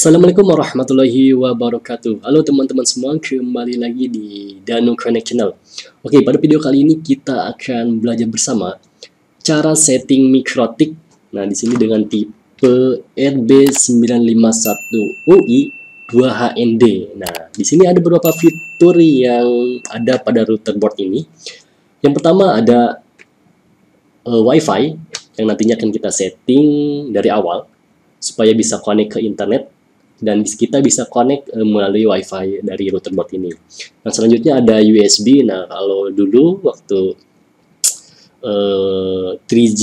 Assalamualaikum warahmatullahi wabarakatuh. Halo teman-teman semua, kembali lagi di Danu Connect Channel. Oke, pada video kali ini kita akan belajar bersama cara setting mikrotik. Nah, di sini dengan tipe RB951UI 2HND. Nah, di sini ada beberapa fitur yang ada pada router board ini. Yang pertama ada WiFi yang nantinya akan kita setting dari awal supaya bisa connect ke internet. Dan kita bisa connect melalui WiFi dari router board ini. Nah, selanjutnya ada USB. Nah, kalau dulu waktu 3G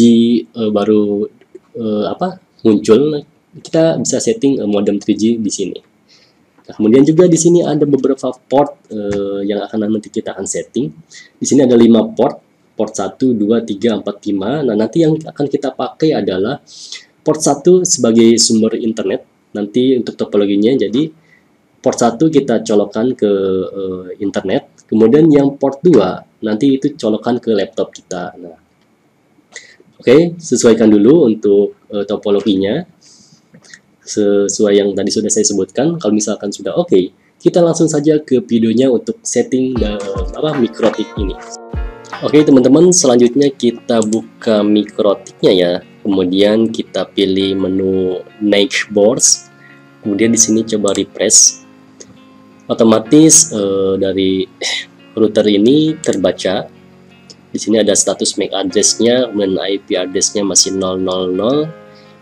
baru muncul, kita bisa setting modem 3G di sini. Nah, kemudian juga di sini ada beberapa port yang nanti kita akan setting. Di sini ada 5 port 1, 2, 3, 4, 5. Nah, nanti yang akan kita pakai adalah port 1 sebagai sumber internet. Nanti untuk topologinya, jadi port 1 kita colokkan ke internet, kemudian yang port 2 nanti itu colokkan ke laptop kita. Nah, oke, sesuaikan dulu untuk topologinya sesuai yang tadi sudah saya sebutkan. Kalau misalkan sudah oke, kita langsung saja ke videonya untuk setting mikrotik ini. Oke teman-teman, selanjutnya kita buka mikrotiknya ya. Kemudian kita pilih menu Next Boards. Kemudian di sini coba refresh. Otomatis dari router ini terbaca. Di sini ada status MAC address-nya, kemudian IP address-nya masih 000.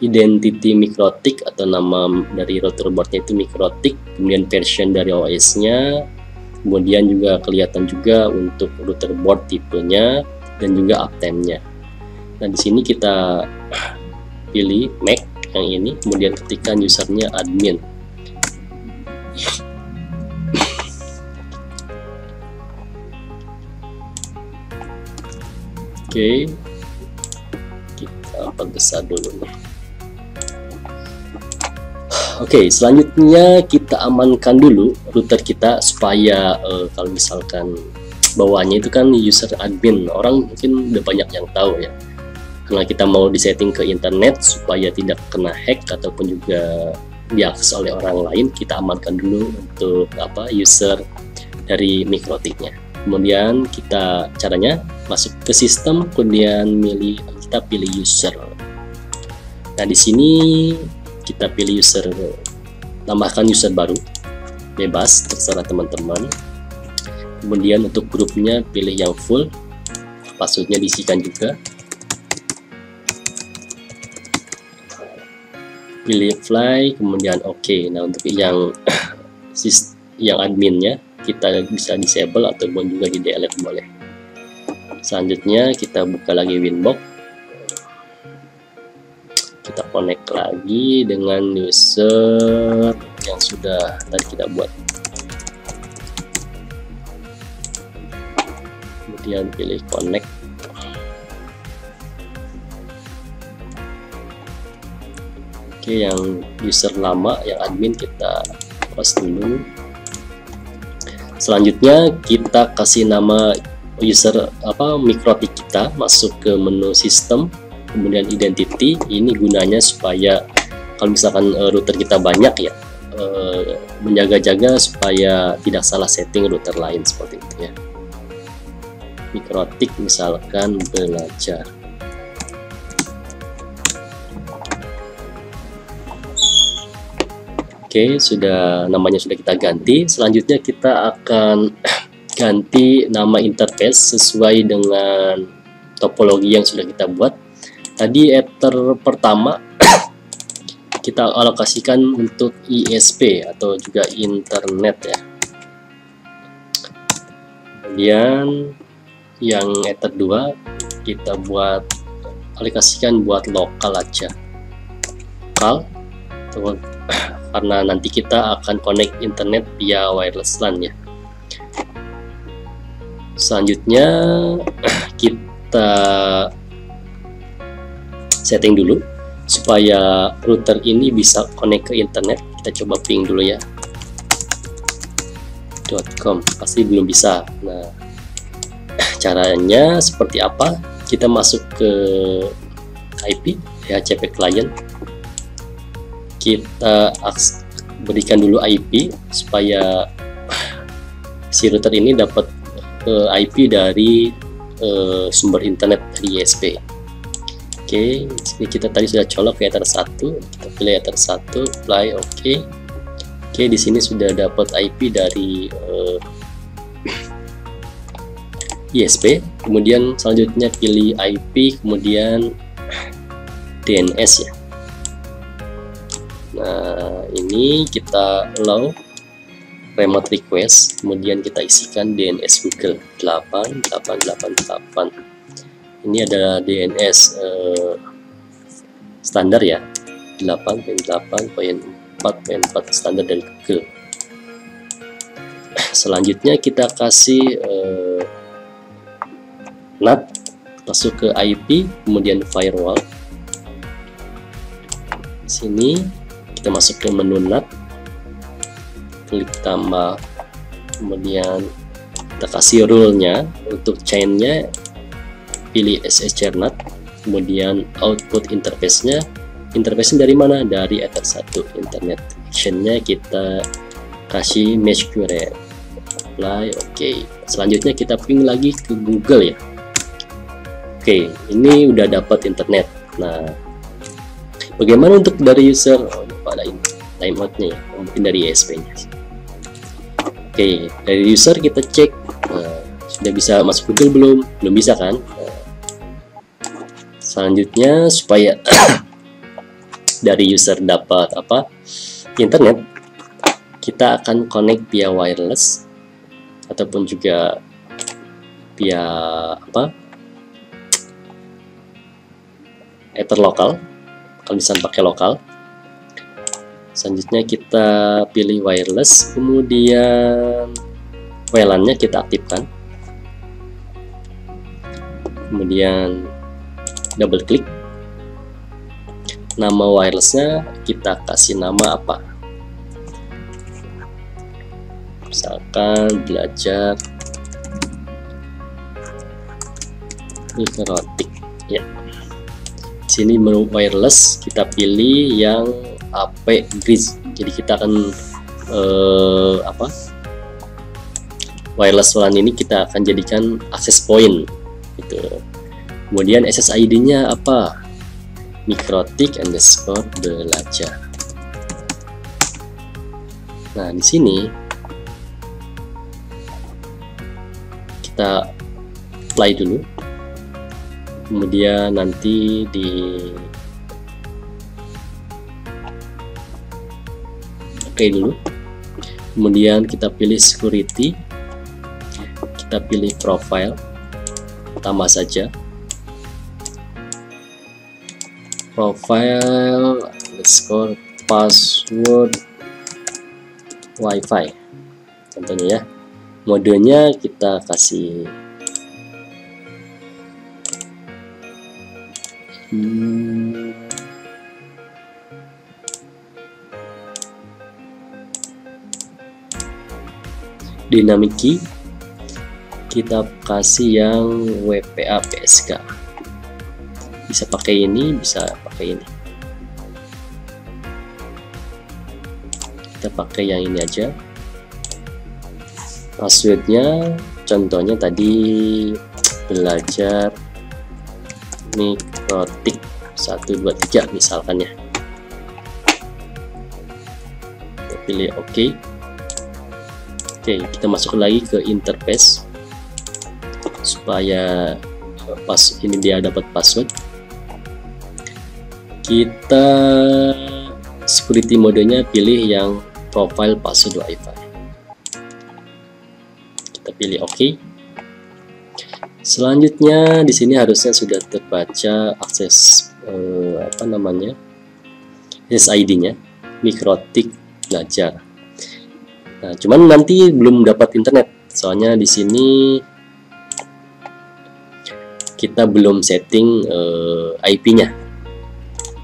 Identity mikrotik atau nama dari router board-nya itu mikrotik. Kemudian version dari OS-nya. Kemudian juga kelihatan juga untuk router board tipenya dan juga uptime-nya. Nah, di sini kita pilih Mac yang ini, kemudian ketikkan usernya admin. Oke, kita perbesar dulu nih. Oke, selanjutnya kita amankan dulu router kita supaya kalau misalkan bawaannya itu kan user admin, orang mungkin udah banyak yang tahu ya. Karena kita mau disetting ke internet supaya tidak kena hack ataupun juga diakses oleh orang lain, kita amankan dulu untuk user dari mikrotiknya. Kemudian kita caranya masuk ke sistem, kemudian kita pilih user. Nah, di sini kita pilih user, tambahkan user baru, bebas terserah teman-teman. Kemudian untuk grupnya pilih yang full, passwordnya diisikan juga. Pilih fly, kemudian oke. Nah, untuk yang adminnya kita bisa disable ataupun juga di delete boleh. Selanjutnya kita buka lagi Winbox, kita connect lagi dengan user yang sudah tadi kita buat. Kemudian pilih connect. Oke, yang user lama, yang admin kita close dulu. Selanjutnya kita kasih nama user mikrotik kita, masuk ke menu sistem, kemudian identity. Ini gunanya supaya kalau misalkan router kita banyak ya, menjaga-jaga supaya tidak salah setting router lain seperti itu ya. Mikrotik misalkan belajar. Oke, namanya sudah kita ganti. Selanjutnya kita akan ganti nama interface sesuai dengan topologi yang sudah kita buat. Tadi ether pertama kita alokasikan untuk ISP atau juga internet ya. Kemudian yang ether 2 kita alokasikan buat lokal aja. Lokal karena nanti kita akan connect internet via wireless LAN ya. Selanjutnya kita setting dulu supaya router ini bisa connect ke internet. Kita coba ping dulu ya. .com pasti belum bisa. Nah, caranya seperti apa? Kita masuk ke IP DHCP client, kita berikan dulu IP supaya si router ini dapat IP dari sumber internet dari ISP. Oke, ini kita tadi sudah colok ke Ether 1, kita pilih Ether 1, apply, oke. Oke, di sini sudah dapat IP dari ISP. Kemudian selanjutnya pilih IP, kemudian DNS ya. Nah, ini kita allow remote request, kemudian kita isikan DNS Google 8888. Ini adalah DNS standar ya, 8.8.4.4 standar dari Google. Selanjutnya kita kasih NAT, masuk ke IP, kemudian firewall. Sini kita masuk ke menu NAT, klik tambah, kemudian kita kasih rule-nya. Untuk chain-nya pilih SSH NAT, kemudian output interface-nya dari mana? Dari Ether 1. Internet connection-nya kita kasih mesh query, apply, oke. Selanjutnya kita ping lagi ke Google ya. Oke, ini udah dapat internet. Nah, bagaimana untuk dari user? Oh, pada timeout-nya ya, mungkin dari ISP-nya. Oke, dari user kita cek, sudah bisa masuk Google belum? Belum bisa kan? Selanjutnya supaya dari user dapat internet, kita akan connect via wireless ataupun juga via Ether lokal, kalau bisa pakai lokal. Selanjutnya kita pilih wireless, kemudian WLAN-nya kita aktifkan, kemudian double klik. Nama wirelessnya kita kasih nama apa? Misalkan belajar mikrotik ya. Sini menu wireless kita pilih yang AP Grid. Jadi kita akan wireless WLAN ini kita akan jadikan access point gitu. Kemudian SSID-nya apa? Mikrotik underscore belajar. Nah, di sini kita apply dulu. Kemudian nanti di dulu, kemudian kita pilih security, kita pilih profile, tambah saja profile underscore password wifi contohnya ya. Modenya kita kasih dynamic key, kita kasih yang WPA PSK. Bisa pakai ini, bisa pakai ini. Kita pakai yang ini aja. Passwordnya contohnya tadi belajar mikrotik 123 misalkan ya. Kita pilih OK. Oke, kita masuk lagi ke interface supaya ini dia dapat password. Kita security modenya pilih yang profile password wifi. Kita pilih OK. Selanjutnya di sini harusnya sudah terbaca akses SSID-nya mikrotik belajar. Nah, cuman nanti belum dapat internet, soalnya di sini kita belum setting IP-nya.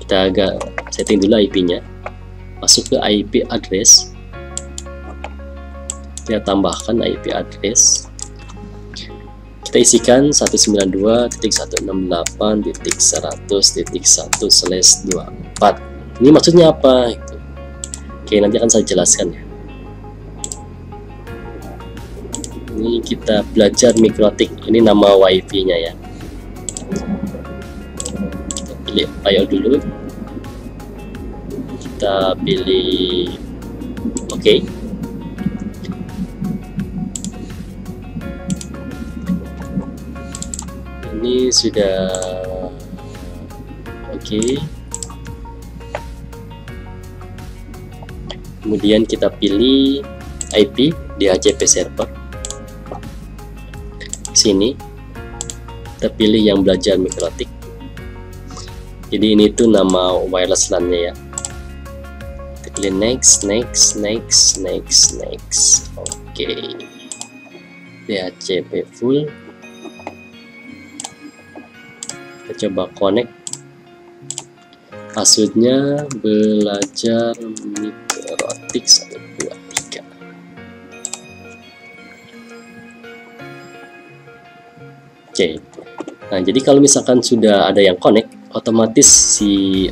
Kita agak setting dulu IP-nya. Masuk ke IP address. Kita tambahkan IP address. Kita isikan 192.168.100.1/24. Ini maksudnya apa? Oke, Oke, nanti akan saya jelaskan ya. Ini kita belajar MikroTik. Ini nama WiFi-nya ya. Kita pilih file dulu. Kita pilih oke. Ini sudah oke. Kemudian kita pilih IP DHCP server. Sini kita pilih yang belajar MikroTik. Jadi ini tuh nama wireless LAN-nya ya. Kita pilih next. Oke. DHCP full. Kita coba connect. Passwordnya belajar MikroTik 123. Oke. Nah, jadi kalau misalkan sudah ada yang connect, otomatis si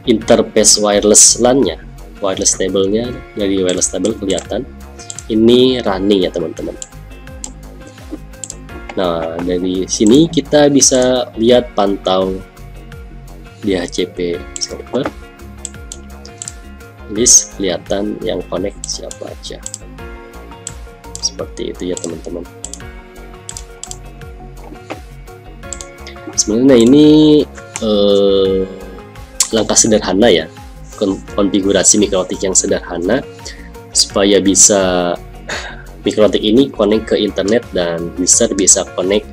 interface wireless LAN-nya, wireless table-nya dari wireless table kelihatan. Ini running ya teman-teman. Nah, dari sini kita bisa lihat pantau DHCP server. List kelihatan yang connect siapa aja. Seperti itu ya teman-teman. Sebenarnya ini langkah sederhana ya, konfigurasi MikroTik yang sederhana supaya bisa MikroTik ini connect ke internet dan bisa connect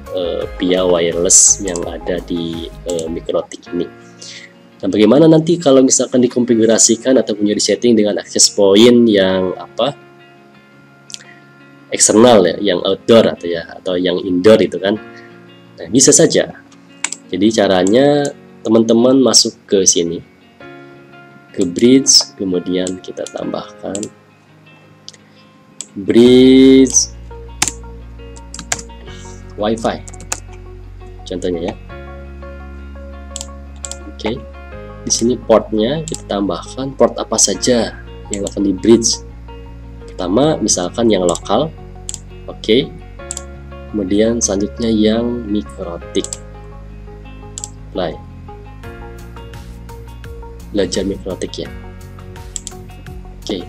via wireless yang ada di MikroTik ini. Nah, bagaimana nanti kalau misalkan dikonfigurasikan atau punya disetting dengan access point yang eksternal ya, yang outdoor atau yang indoor itu kan. Nah, bisa saja. Jadi caranya teman-teman masuk ke sini, ke bridge, kemudian kita tambahkan bridge WiFi, contohnya ya. Oke, di sini portnya kita tambahkan port apa saja yang akan di bridge. Pertama, misalkan yang lokal, oke. Kemudian selanjutnya yang MikroTik. Belajar MikroTik ya. Oke.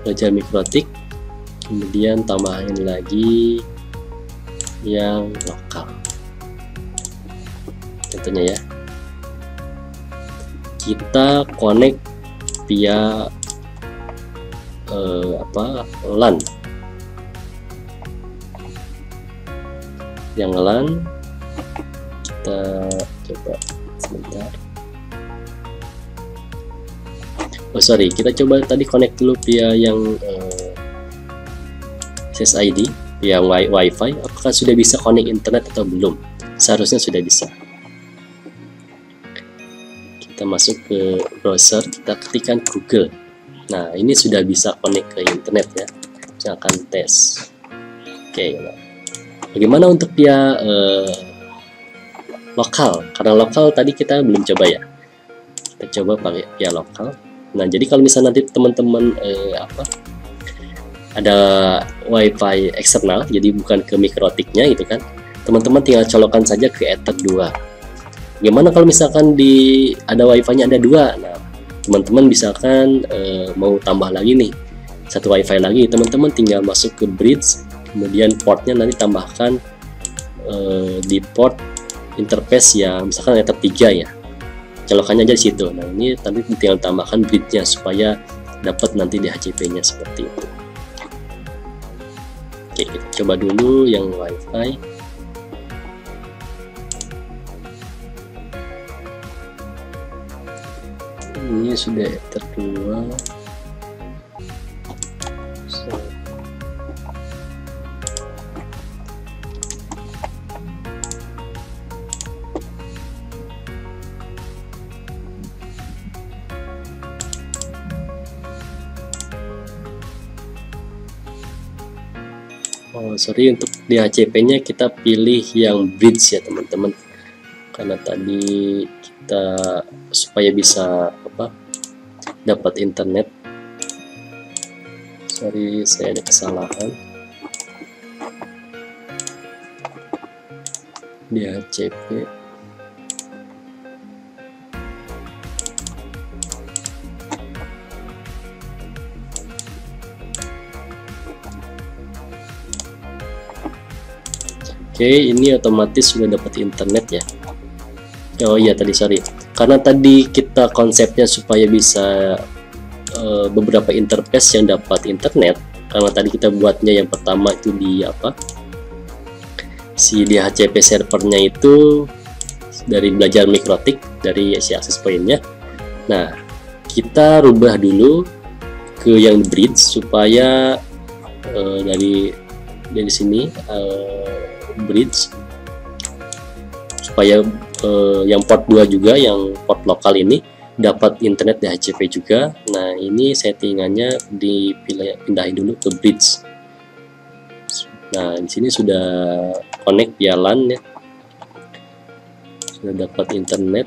Belajar MikroTik, kemudian tambahin lagi yang lokal. Contohnya ya. Kita connect via LAN. Yang LAN kita coba sebentar. Kita coba tadi connect dulu via yang SSID, via WiFi. Apakah sudah bisa connect internet atau belum? Seharusnya sudah bisa. Kita masuk ke browser, kita ketikkan Google. Nah, ini sudah bisa connect ke internet ya. Saya akan tes. Oke, nah. Bagaimana untuk via lokal? Karena lokal tadi kita belum coba ya. Kita coba pakai via lokal. Nah, jadi kalau misalnya nanti teman-teman ada WiFi eksternal, jadi bukan ke MikroTik-nya gitu kan, teman-teman tinggal colokan saja ke Ether 2. Gimana kalau misalkan ada WiFi-nya ada 2? Nah, teman-teman misalkan mau tambah lagi nih satu WiFi lagi, teman-teman tinggal masuk ke bridge, kemudian portnya nanti tambahkan di port interface yang misalkan Ether 3 ya, colokannya aja di situ. Nah, ini tadi tinggal tambahkan bridge-nya supaya dapat nanti DHCP-nya seperti itu. Oke, kita coba dulu yang WiFi. Ini sudah Ether 2. Untuk DHCP-nya kita pilih yang bridge ya teman-teman, karena tadi kita supaya bisa dapat internet. Sorry, saya ada kesalahan di HCP. Oke, ini otomatis sudah dapat internet ya. Oh iya, tadi sorry, karena tadi kita konsepnya supaya bisa beberapa interface yang dapat internet, karena tadi kita buatnya yang pertama itu di si DHCP servernya itu dari belajar mikrotik dari si access point-nya. Nah, kita rubah dulu ke yang bridge supaya dari sini bridge supaya yang port 2 juga, yang port lokal ini dapat internet DHCP juga. Nah, ini settingannya dipindahin dulu ke bridge. Nah, di sini sudah connect via LAN ya, sudah dapat internet.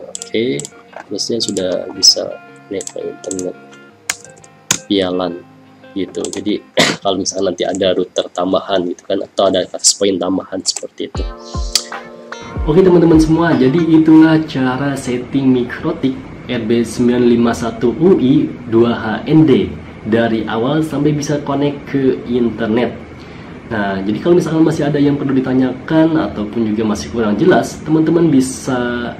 Oke, terusnya sudah bisa connect ke internet via LAN gitu. Jadi kalau misalnya nanti ada router tambahan gitu kan, atau ada access point tambahan seperti itu. Oke teman-teman semua, jadi itulah cara setting mikrotik RB951UI 2HND dari awal sampai bisa connect ke internet. Nah, jadi kalau misalkan masih ada yang perlu ditanyakan ataupun juga masih kurang jelas, teman-teman bisa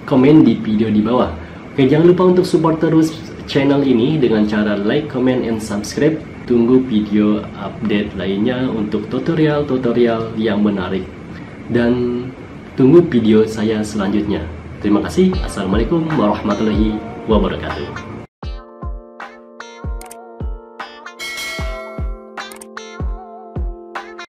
komen di video di bawah. Oke, jangan lupa untuk support terus channel ini dengan cara like, comment, and subscribe. Tunggu video update lainnya untuk tutorial-tutorial yang menarik. Dan tunggu video saya selanjutnya. Terima kasih. Assalamualaikum warahmatullahi wabarakatuh.